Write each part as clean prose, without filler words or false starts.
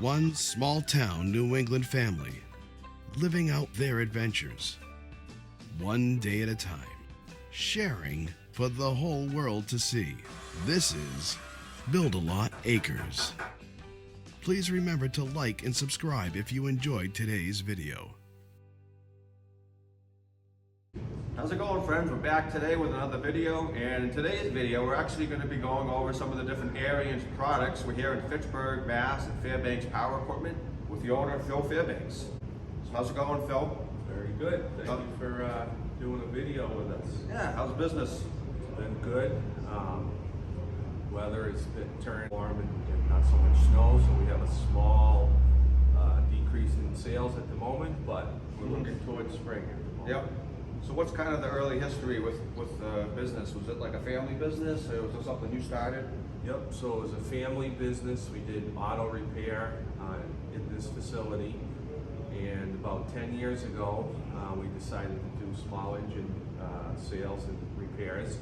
One small town New England family living out their adventures, one day at a time, sharing for the whole world to see. This is Build-A-Lot Acres. Please remember to like and subscribe if you enjoyed today's video. How's it going, friends? We're back today with another video, and in today's video we're actually going to be going over some of the different Ariens products. We're here in Fitchburg, Mass at Fairbanks Power Equipment with the owner, Phil Fairbanks. So how's it going, Phil? Very good. Thank you for doing a video with us. Yeah, how's business? It's been good. Weather has been turning warm and not so much snow, so we have a small decrease in sales at the moment, but we're looking towards spring at the moment. Yep. So what's kind of the early history with the business? Was it like a family business, or was it something you started? Yep, so it was a family business. We did auto repair in this facility, and about 10 years ago we decided to do small engine sales and repairs,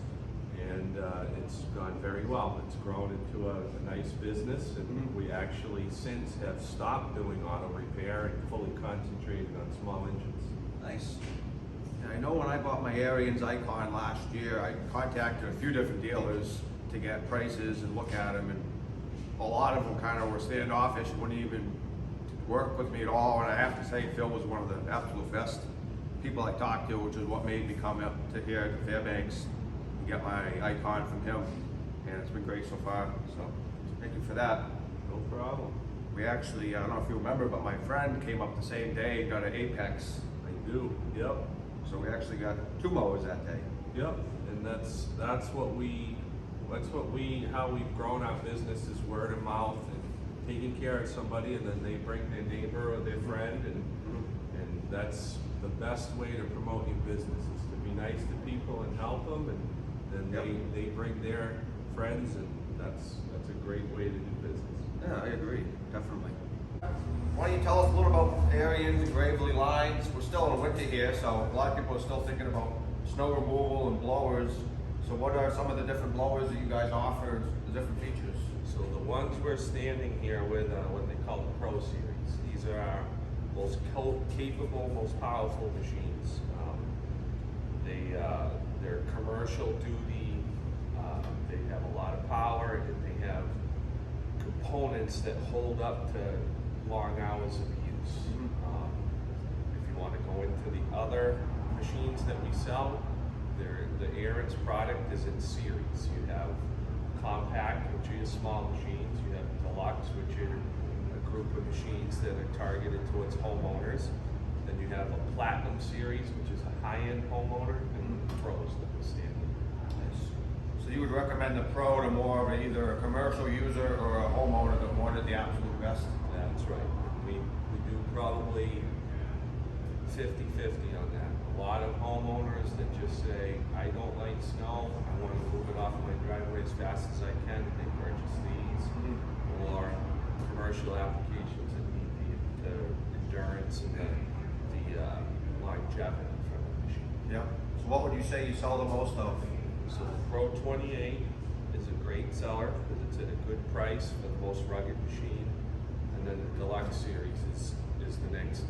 and it's gone very well. It's grown into a nice business, and we actually since have stopped doing auto repair and fully concentrated on small engines. Nice. And I know when I bought my Ariens Icon last year, I contacted a few different dealers to get prices and look at them, and a lot of them kind of were standoffish and wouldn't even work with me at all. And I have to say, Phil was one of the absolute best people I talked to, which is what made me come up to here to Fairbanks and get my Icon from him, and it's been great so far. So thank you for that. No problem. We actually, I don't know if you remember, but my friend came up the same day and got an Apex. I do. Yep. So we actually got 2 mowers that day. Yep, and that's how we've grown our business is word of mouth and taking care of somebody, and then they bring their neighbor or their friend, and that's the best way to promote your business is to be nice to people and help them, and then they bring their friends, and that's a great way to do business. Yeah, I agree, definitely. Why don't you tell us a little about Ariens and Gravely lines? We're still in winter here, so a lot of people are still thinking about snow removal and blowers. So what are some of the different blowers that you guys offer, the different features? So the ones we're standing here with what they call the Pro Series. These are our most capable, most powerful machines. They're commercial duty. They have a lot of power, and they have components that hold up to long hours of use. If you want to go into the other machines that we sell, the Ariens product is in series. You have compact, which are small machines. You have deluxe, which are a group of machines that are targeted towards homeowners. Then you have a platinum series, which is a high-end homeowner, and the pros that we're standing. So you would recommend the Pro to more of either a commercial user or a homeowner that wanted the absolute best? That's right. We do probably 50-50 on that. A lot of homeowners that just say, I don't like snow, I want to move it off my driveway as fast as I can, they purchase these, or commercial applications that need the endurance and the longevity from the machine. Yeah. So what would you say you sell the most of? So the Pro 28 is a great seller because it's at a good price for the most rugged machine. And then the Deluxe series is the next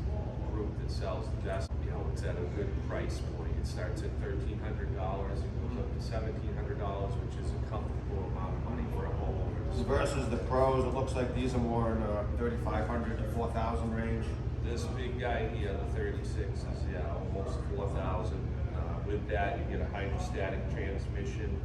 group that sells the best. You know, it's at a good price point. It starts at $1,300 and goes up to $1,700, which is a comfortable amount of money for a homeowner. Versus the Pros, it looks like these are more in the $3,500 to $4,000 range. This big guy here, the 36, is almost $4,000. With that, you get a hydrostatic transmission,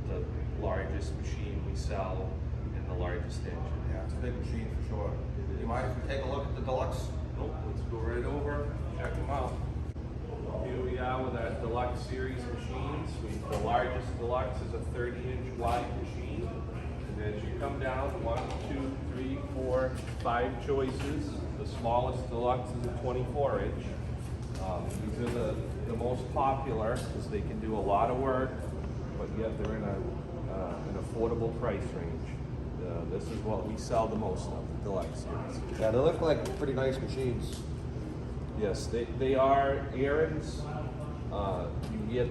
the largest machine we sell, and the largest engine. Yeah, it's a big machine for sure. You mind if we take a look at the Deluxe? Nope, let's go right over, check them out. Here we are with our Deluxe series machines. The largest Deluxe is a 30-inch wide machine. And as you come down, 1, 2, 3, 4, 5 choices. The smallest Deluxe is a 24-inch. These are the most popular because they can do a lot of work, but yet they're in an affordable price range. This is what we sell the most of, the Deluxe series. Yeah, they look like pretty nice machines. Yes, they are Ariens. You get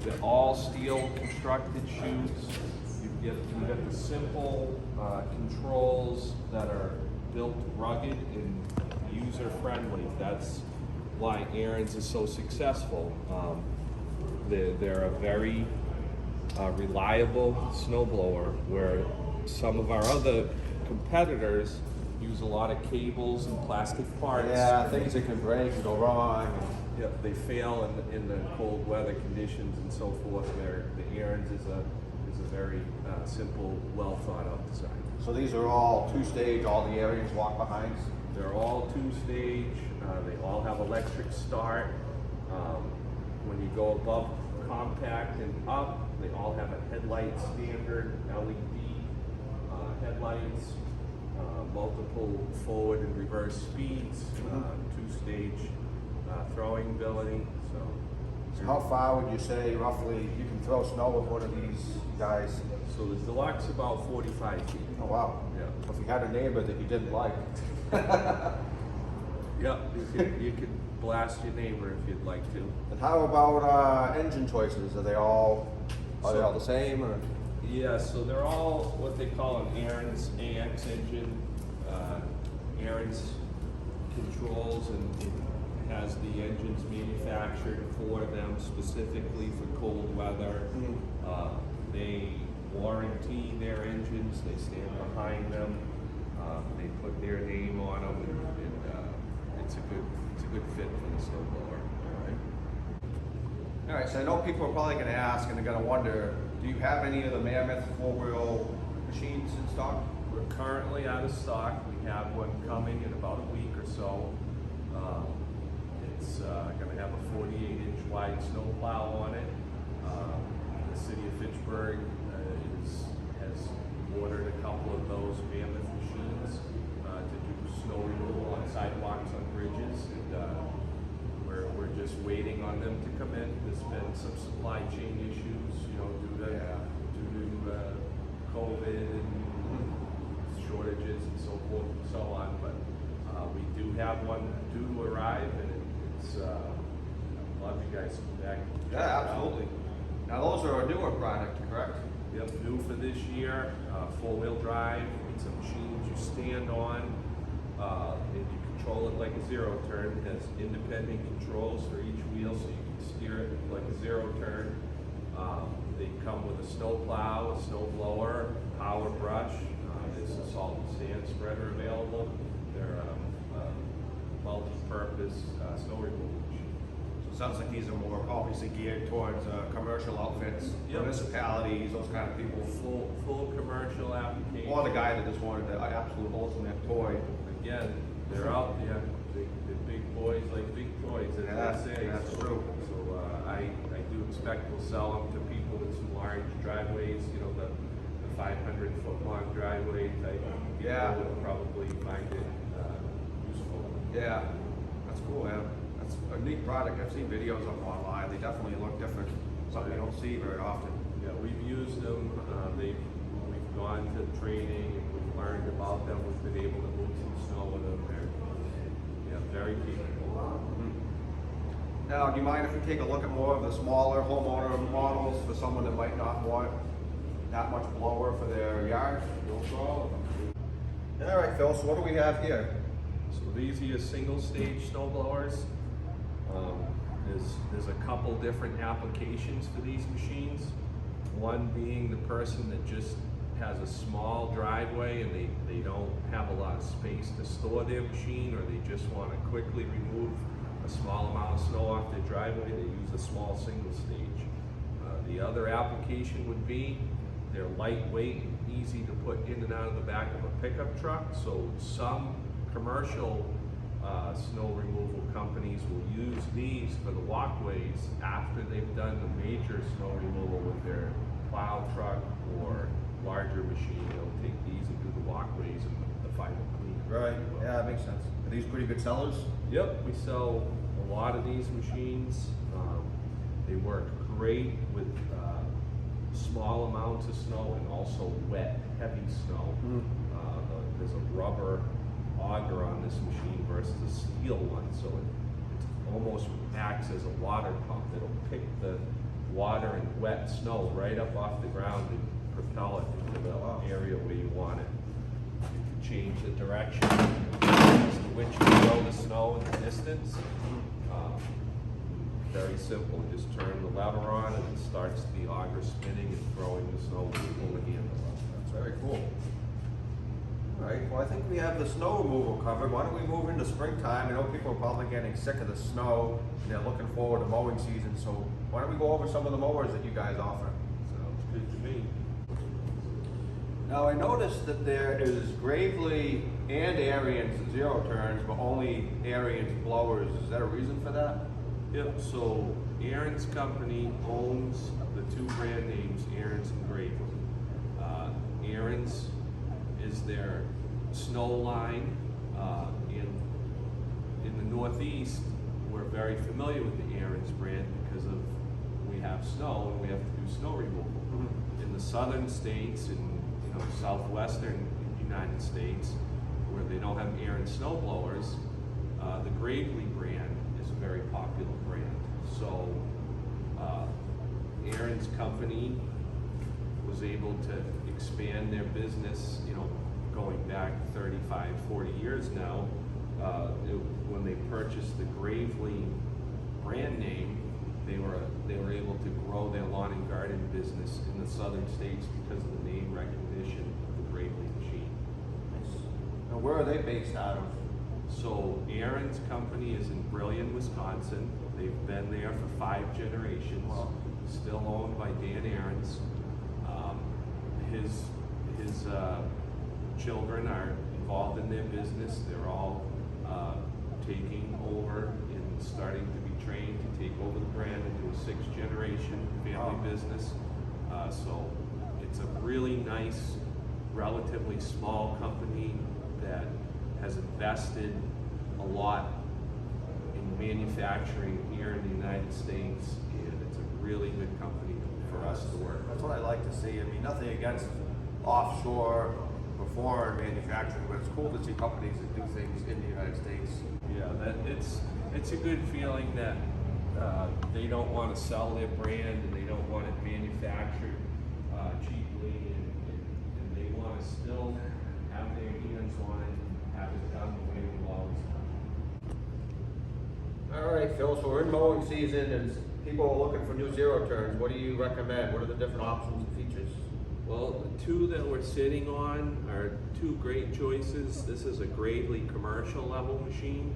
the all steel constructed chutes. You get the simple controls that are built rugged and user-friendly. That's why Aaron's is so successful. They're a very reliable snowblower, where some of our other competitors use a lot of cables and plastic parts. Yeah, things that can break and go wrong. Yep, they fail in the cold weather conditions and so forth. The Aaron's is a very simple, well thought out design. So these are all two-stage, all the Ariens walk behinds? They're all two-stage. They all have electric start. When you go above compact and up, they all have a headlight standard, LED headlights, multiple forward and reverse speeds, two-stage throwing ability. So how far would you say roughly you can throw snow with one of these guys? So the Deluxe about 45 feet. Oh wow. Yeah. If you had a neighbor that you didn't like. Yep, you could blast your neighbor if you'd like to. And how about engine choices? Are they all the same? Or? Yeah, so they're all what they call an Aaron's AX engine. Aaron's controls and has the engines manufactured for them specifically for cold weather. They warranty their engines, they stand behind them, they put their name on them, and it's a good fit for the snowblower. All right, so I know people are probably going to ask and they're going to wonder, do you have any of the Mammoth four-wheel machines in stock? We're currently out of stock. We have one coming in about a week or so. It's going to have a 48-inch wide snowplow on it. The city of Fitchburg has ordered a couple of those Mammoth machines to do snow removal on sidewalks, on bridges, and we're just waiting on them to come in. There's been some supply chain issues, due to COVID and shortages and so forth and so on. But we do have one due to arrive, and it's I'd love you guys to come back. And check it out. Absolutely. Now those are a newer product, correct? Yep, new for this year, four-wheel drive. It's a machine you stand on, and you control it like a zero turn. It has independent controls for each wheel, so you can steer it like a zero turn. They come with a snow plow, a snow blower, power brush. There's a salt and sand spreader available. They're multi-purpose snow removal machine. So it sounds like these are more obviously geared towards commercial outfits, Yep. municipalities, those kind of people. Full commercial application. Or the guy that just wanted the absolute ultimate toy. Again, they're out there. They're big boys like big toys, as they say. That's So- true. So I do expect we'll sell them to people with some large driveways, the 500-foot long driveway type. Yeah. People will probably find it useful. Yeah, that's cool, man. That's a neat product. I've seen videos of them online. They definitely look different. Something you don't see very often. Yeah, we've used them. We've gone to training and we've learned about them. We've been able to move some snow with them. They're very capable. Now, do you mind if we take a look at more of the smaller homeowner models for someone that might not want that much blower for their yard? No problem. All right, Phil, so what do we have here? So these are your single stage snow blowers. There's a couple different applications for these machines. One being the person that just has a small driveway and they don't have a lot of space to store their machine, or they just want to quickly remove a small amount of snow off their driveway. They use a small single stage. The other application would be they're lightweight and easy to put in and out of the back of a pickup truck. So some commercial snow removal companies will use these for the walkways after they've done the major snow removal with their plow truck or larger machine. They'll take these and do the walkways and the final clean. Right, yeah, that makes sense. Are these pretty good sellers? Yep, we sell a lot of these machines. They work great with small amounts of snow and also wet, heavy snow. There's a rubber auger on this machine versus a steel one, so it almost acts as a water pump. It'll pick the water and wet snow right up off the ground and propel it into the area where you want it. You can change the direction as to which you throw the snow in the distance. Very simple, just turn the lever on and it starts the auger spinning and throwing the snow over the handle. That's very cool. All right, well, I think we have the snow removal covered. Why don't we move into springtime? I know people are probably getting sick of the snow and they're looking forward to mowing season, so why don't we go over some of the mowers that you guys offer? Sounds good to me. Now, I noticed that there is Gravely and Ariens zero turns, but only Ariens blowers. Is there a reason for that? Yep, so Aaron's company owns the two brand names, Aaron's and Gravely. Aaron's is their snow line. In the Northeast, we're very familiar with the Aaron's brand because of we have snow and we have to do snow removal. In the southern states and southwestern United States, where they don't have Aaron's snow blowers, the Gravely brand is a very popular brand. So Aaron's company was able to expand their business, going back 35, 40 years now. When they purchased the Gravely brand name, they were able to grow their lawn and garden business in the southern states because of the name recognition of the Gravely machine. Now, where are they based out of? So Aaron's company is in Brillion, Wisconsin. They've been there for 5 generations. Wow. Still owned by Dan Aaron's. His children are involved in their business. They're all taking over and starting to be trained to take over the brand and do a 6th generation family business. So it's a really nice, relatively small company that has invested a lot in manufacturing here in the United States, and it's a really good company for us to work with. That's what I like to see. I mean, nothing against offshore or foreign manufacturing, but it's cool to see companies that do things in the United States. Yeah, it's a good feeling that they don't want to sell their brand and they don't want it manufactured cheaply, and they want to still have their hands on it and have it done the way we've always done. All right, Phil, so we're in mowing season and people are looking for new zero turns. What do you recommend? What are the different options and features? Well, the two that we're sitting on are two great choices. This is a Gravely commercial level machine.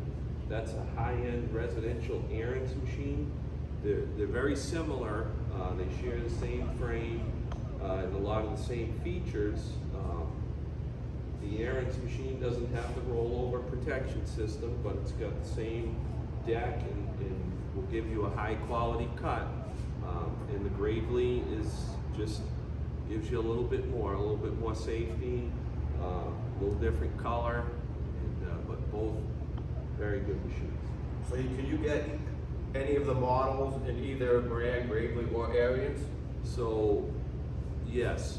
That's a high-end residential Aaron's machine. They're very similar. They share the same frame and a lot of the same features. The Aaron's machine doesn't have the rollover protection system, but it's got the same deck and will give you a high quality cut. And the Gravely gives you a little bit more safety, a little different color, but both very good machines. So can you get any of the models in either brand, Gravely or Ariens? So yes,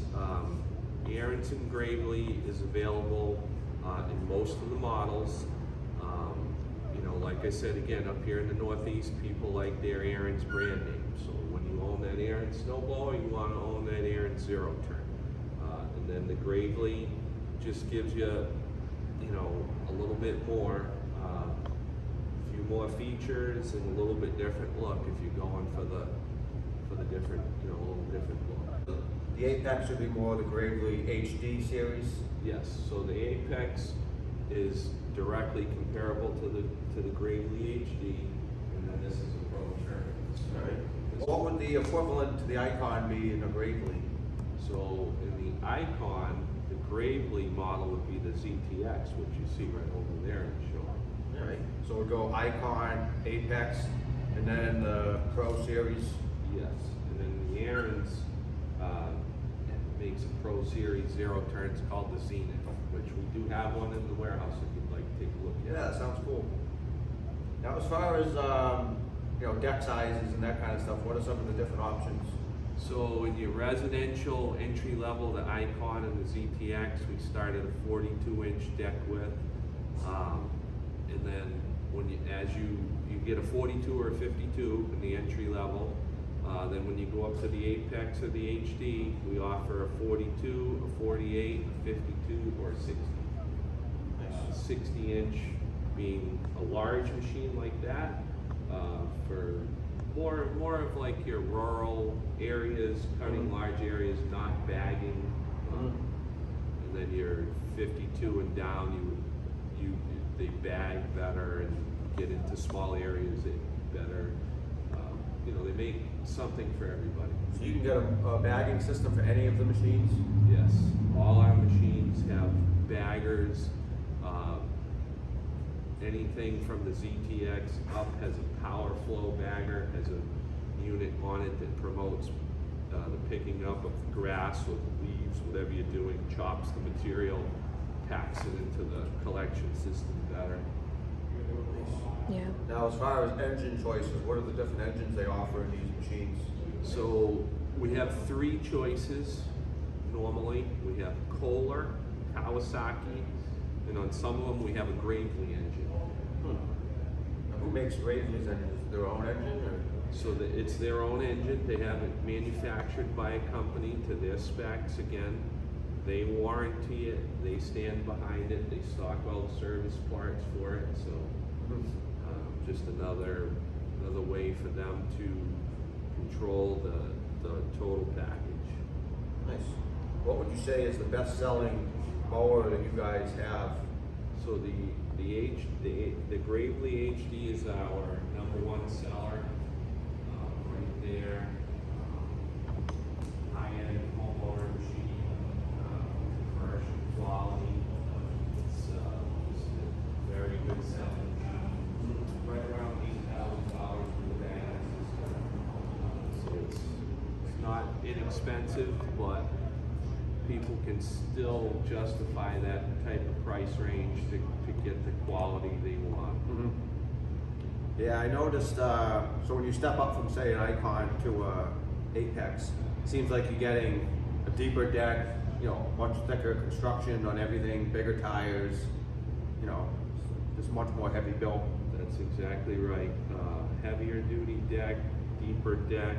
Aaron's and Gravely is available in most of the models. Like I said, again, up here in the Northeast, people like their Aaron's brand name. So when you own that Aaron's snowblower, you want to own that Aaron's zero turn. And then the Gravely just gives you, a little bit more, a few more features and a little bit different look if you're going for the different, a little different look. The Apex would be more the Gravely HD series. Yes, so the Apex is directly comparable to the Gravely HD, and then this is a Pro Turn. Right. What would the equivalent to the Icon be in a Gravely? So in the Icon, the Gravely model would be the ZTX, which you see right over there in the show. All right. So we'll go Icon, Apex, and then the Pro series. Yes, and then the Aaron's makes a Pro Series zero turns called the Zenith, which we do have one in the warehouse if you'd like to take a look at. Yeah, that sounds cool. Now, as far as deck sizes and that kind of stuff, what are some of the different options? So in your residential entry level, the Icon and the ZTX, we start at a 42-inch deck width, and then as you get a 42 or a 52 in the entry level, Then when you go up to the Apex or the HD, we offer a 42, a 48, a 52, or a 60. 60-inch being a large machine like that for more of like your rural areas, cutting large areas, not bagging. And then your 52 and down, they bag better and get into small areas better. You know, they make something for everybody. So you can get a bagging system for any of the machines? Yes, all our machines have baggers. Anything from the ZTX up has a power flow bagger, has a unit on it that promotes the picking up of grass or leaves, whatever you're doing, chops the material, packs it into the collection system better. Yeah. Now, as far as engine choices, what are the different engines they offer in these machines? So we have 3 choices normally. We have Kohler, Kawasaki, and on some of them we have a Gravely engine. Who makes Gravely's engines? Their own engine? Or? So it's their own engine. They have it manufactured by a company to their specs again. They warranty it, they stand behind it, they stock all the service parts for it, so just another way for them to control the total package. Nice. What would you say is the best-selling mower that you guys have? So the Gravely HD is our #1 seller, right there. High-end homeowner machine, commercial quality. It's just a very good selling machine. Right around $8,000 for the bag system. So it's not inexpensive, but people can still justify that type of price range to get the quality they want. Yeah, I noticed, so when you step up from, say, an Icon to a Apex, it seems like you're getting a deeper deck, you know, much thicker construction on everything, bigger tires, you know, just much more heavy built. That's exactly right. Heavier duty deck, deeper deck,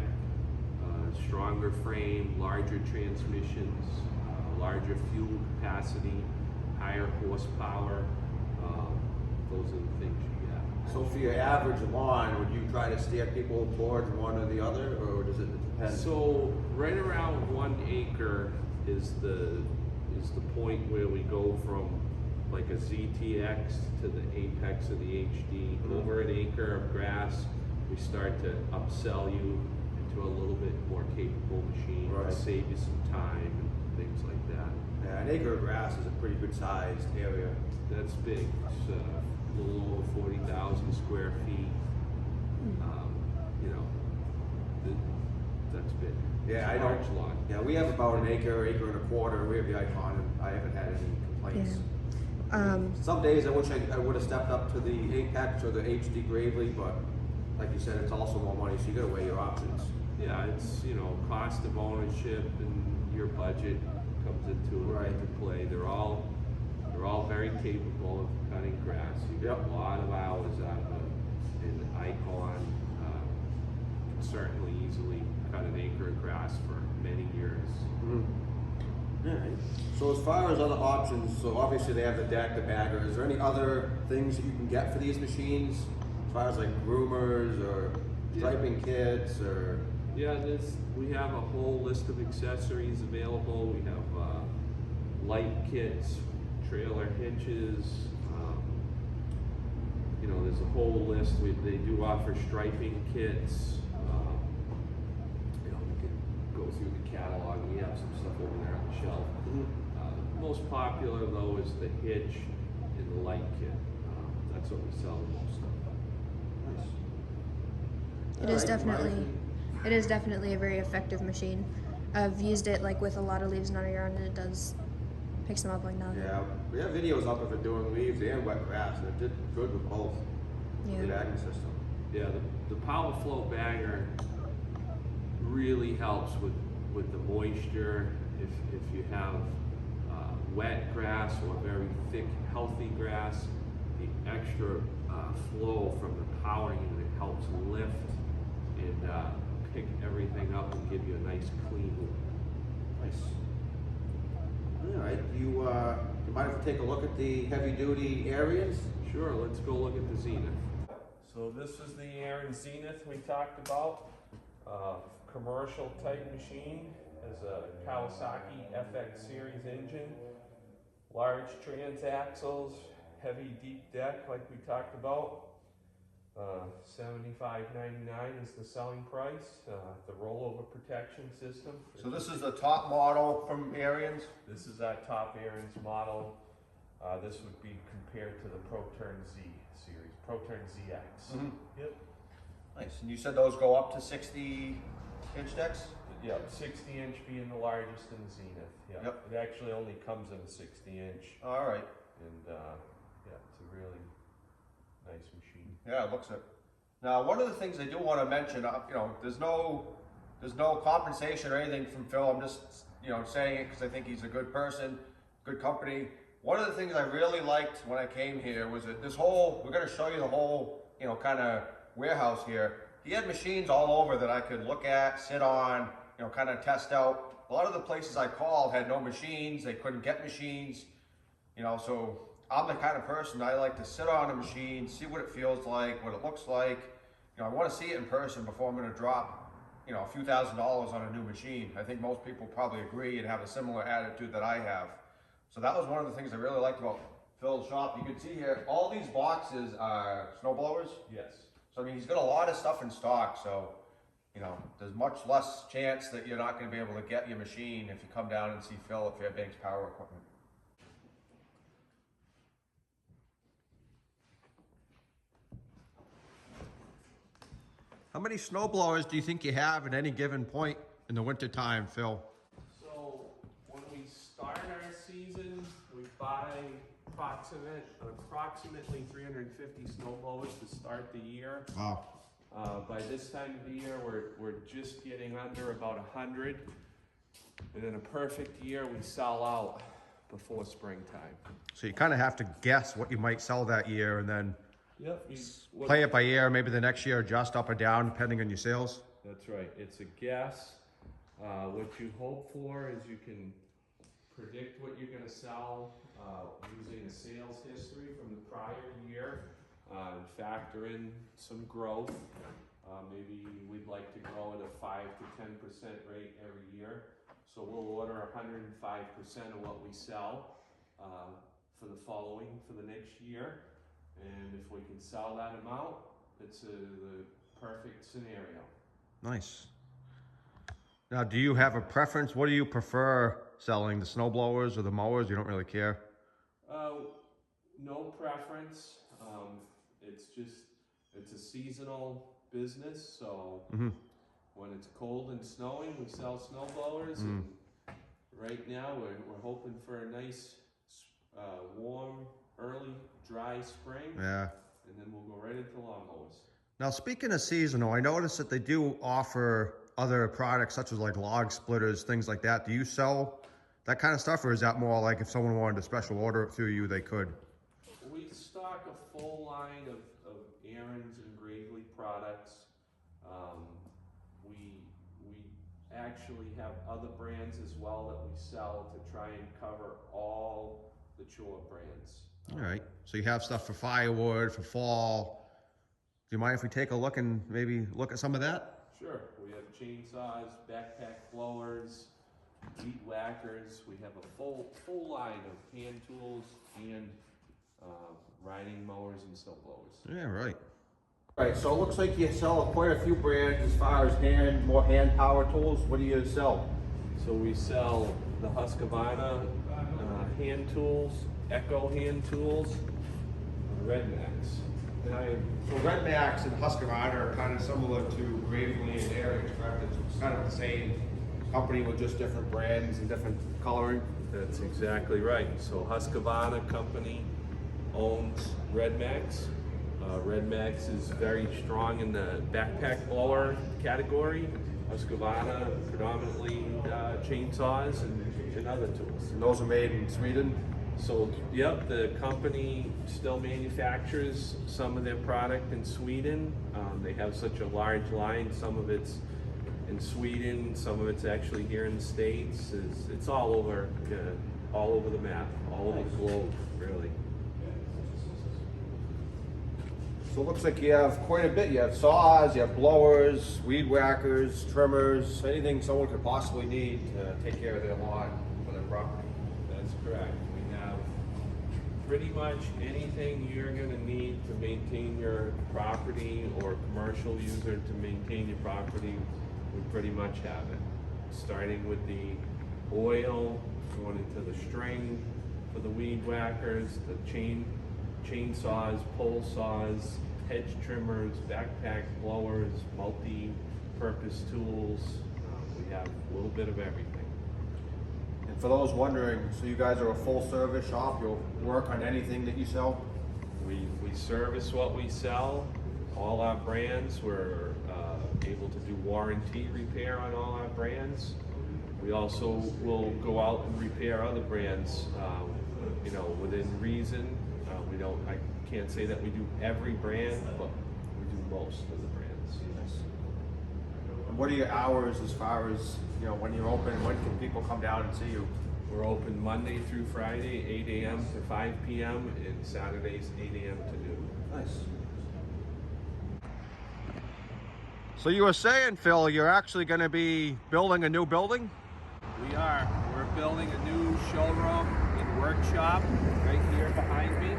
stronger frame, larger transmissions, larger fuel capacity, higher horsepower. Those are the things you get. So for your average lawn, would you try to steer people towards one or the other, or does it depend? So right around 1 acre is the point where we go from like a ZTX to the Apex or the HD. Over an acre of grass, we start to upsell you into a little bit more capable machine, Right. to save you some time and things like that. Yeah, an acre of grass is a pretty good sized area. That's big. It's a little over 40,000 square feet. You know, that's big. Yeah, It's I a large know. lot. Yeah, we have about an acre, acre and a quarter. We have the Icon, and I haven't had any complaints. Some days I wish I would have stepped up to the Apex or the HD Gravely, but like you said, it's also more money, so you gotta weigh your options. Yeah, it's, you know, cost of ownership and your budget comes into play. They're all very capable of cutting grass. You get a lot of hours out of an Icon. Can certainly easily cut an acre of grass for many years. Alright. So as far as other options, so obviously they have the deck, the bagger. Is there any other things that you can get for these machines? As far as like groomers or striping kits or? Yeah, we have a whole list of accessories available. We have light kits, trailer hitches. You know, there's a whole list. They do offer striping kits. You know, we can go through the catalog. We have some stuff over there on the shelf. Most popular though is the hitch and the light kit. That's what we sell the most of. It is definitely a very effective machine. I've used it like with a lot of leaves not around, and it picks them up like nothing. Yeah, we have videos up of it doing leaves and wet grass, and it did good with both. Yeah. The bagging system. Yeah, the power flow bagger really helps with the moisture. If you have wet grass or very thick, healthy grass, the extra flow from the power unit helps lift and pick everything up and give you a nice clean look. Nice. All right, do you mind if we take a look at the heavy-duty Ariens? Sure, let's go look at the Zenith. So this is the Aaron Zenith we talked about. Commercial type machine, has a Kawasaki FX series engine, large transaxles, heavy deep deck like we talked about. $75.99 is the selling price. The rollover protection system. So this is the top model from Ariens? This is our top Aaron's model. This would be compared to the ProTurn Z series, ProTurn ZX. Mm-hmm. Yep. Nice, and you said those go up to 60-inch decks? Yeah, 60-inch being the largest in the Zenith. Yeah. Yep. It actually only comes in a 60-inch, All right. and yeah, it's a really nice machine. Yeah, it looks it. Now, one of the things I do want to mention, you know, there's no compensation or anything from Phil. I'm just, you know, saying it because I think he's a good person, good company. One of the things I really liked when I came here was that this whole, we're going to show you the whole, you know, kind of warehouse here. He had machines all over that I could look at, sit on, you know, kind of test out. A lot of the places I called had no machines. They couldn't get machines, you know, so I'm the kind of person I like to sit on a machine, see what it feels like, what it looks like. You know, I want to see it in person before I'm going to drop, you know, a few $1,000s on a new machine. I think most people probably agree and have a similar attitude that I have. So that was one of the things I really liked about Phil's shop. You can see here, all these boxes are snowblowers. Yes. So I mean, he's got a lot of stuff in stock. So, you know, there's much less chance that you're not going to be able to get your machine if you come down and see Phil at Fairbanks Power Equipment. How many snowblowers do you think you have at any given point in the winter time, Phil? So when we start our season, we buy approximately 350 snowblowers to start the year. Wow. By this time of the year, we're just getting under about 100. And in a perfect year, we sell out before springtime. So you kind of have to guess what you might sell that year and then Yep. play it by ear. Maybe the next year adjust up or down depending on your sales. That's right. It's a guess. What you hope for is you can predict what you're going to sell using a sales history from the prior year and factor in some growth. Maybe we'd like to grow at a 5 to 10% rate every year. So we'll order 105% of what we sell for the next year. And if we can sell that amount, it's the perfect scenario. Nice. Now, do you have a preference? What do you prefer selling, the snowblowers or the mowers? You don't really care? No preference. It's a seasonal business, so when it's cold and snowing, we sell snowblowers. And right now, we're hoping for a nice, warm, early, dry spring. Yeah. And then we'll go right into lawnmowers. Now, speaking of seasonal, I noticed that they do offer other products such as like log splitters, things like that. Do you sell that kind of stuff, or is that more like if someone wanted a special order through you, they could? We stock a full line of Aaron's and Gravely products. We actually have other brands as well that we sell to try and cover all the chore brands. All right. So you have stuff for firewood, for fall. Do you mind if we take a look and maybe look at some of that? Sure. We have chainsaws, backpack blowers, weed whackers. We have a full line of hand tools and riding mowers and snow blowers. Yeah, right. Right, so it looks like you sell quite a few brands as far as more hand power tools. What do you sell? So we sell the Husqvarna hand tools, Echo hand tools, Red Max. So Red Max and Husqvarna are kind of similar to Gravely and Ariens, correct? It's kind of the same company with just different brands and different coloring. That's exactly right. So Husqvarna company owns Red Max. Red Max is very strong in the backpack blower category. Husqvarna predominantly chainsaws and other tools. And those are made in Sweden? So, yep, the company still manufactures some of their product in Sweden. They have such a large line. Some of it's in Sweden, some of it's actually here in the States. It's all over the map, all over the globe, really. So it looks like you have quite a bit. You have saws, you have blowers, weed whackers, trimmers, anything someone could possibly need to take care of their lawn or their property. That's correct. We have pretty much anything you're gonna need to maintain your property or commercial user to maintain your property, we pretty much have it. Starting with the oil, going into the string for the weed whackers, the chainsaws, pole saws, hedge trimmers, backpack blowers, multi-purpose tools. We have a little bit of everything. And for those wondering, so you guys are a full service shop, you'll work on anything that you sell? We service what we sell, all our brands. We're able to do warranty repair on all our brands. We also will go out and repair other brands, within reason. I can't say that we do every brand, but we do most of the brands. And what are your hours as far as, when you're open, when can people come down and see you? We're open Monday through Friday, 8 a.m. to 5 p.m. and Saturdays, 8 a.m. to noon. Nice. So you were saying, Phil, you're actually going to be building a new building? We are. We're building a new showroom and workshop right here behind me.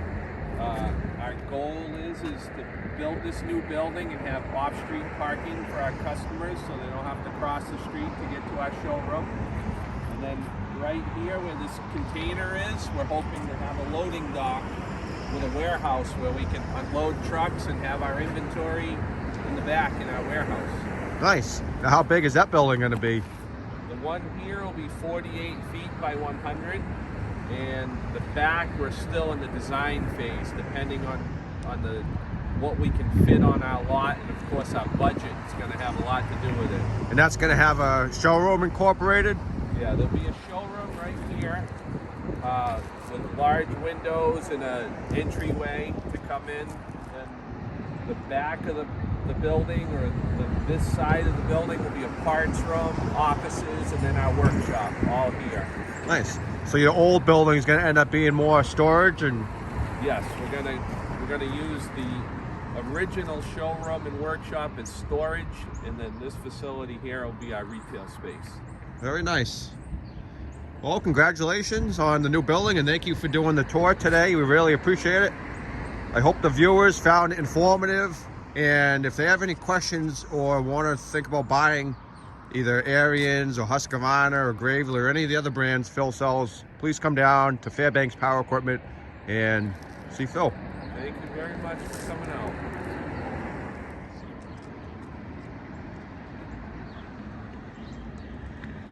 Our goal is to build this new building and have off-street parking for our customers so they don't have to cross the street to get to our showroom. And then right here where this container is, we're hoping to have a loading dock with a warehouse where we can unload trucks and have our inventory in the back in our warehouse. Nice. Now how big is that building going to be? The one here will be 48 feet by 100, and the back we're still in the design phase, depending on what we can fit on our lot, and of course our budget is going to have a lot to do with it. And that's going to have a showroom incorporated? Yeah, there'll be a showroom right here with large windows and an entryway to come in, and the back of the building, or this side of the building, will be a parts room, offices, and then our workshop, all here. Nice. So your old building is going to end up being more storage, and yes, we're gonna use the original showroom and workshop as storage, and then this facility here will be our retail space. very nice. Well, congratulations on the new building, and thank you for doing the tour today. We really appreciate it. I hope the viewers found it informative, and if they have any questions or want to think about buying either Ariens or Husqvarna or Gravely or any of the other brands Phil sells, please come down to Fairbanks Power Equipment and see Phil. Thank you very much for coming out.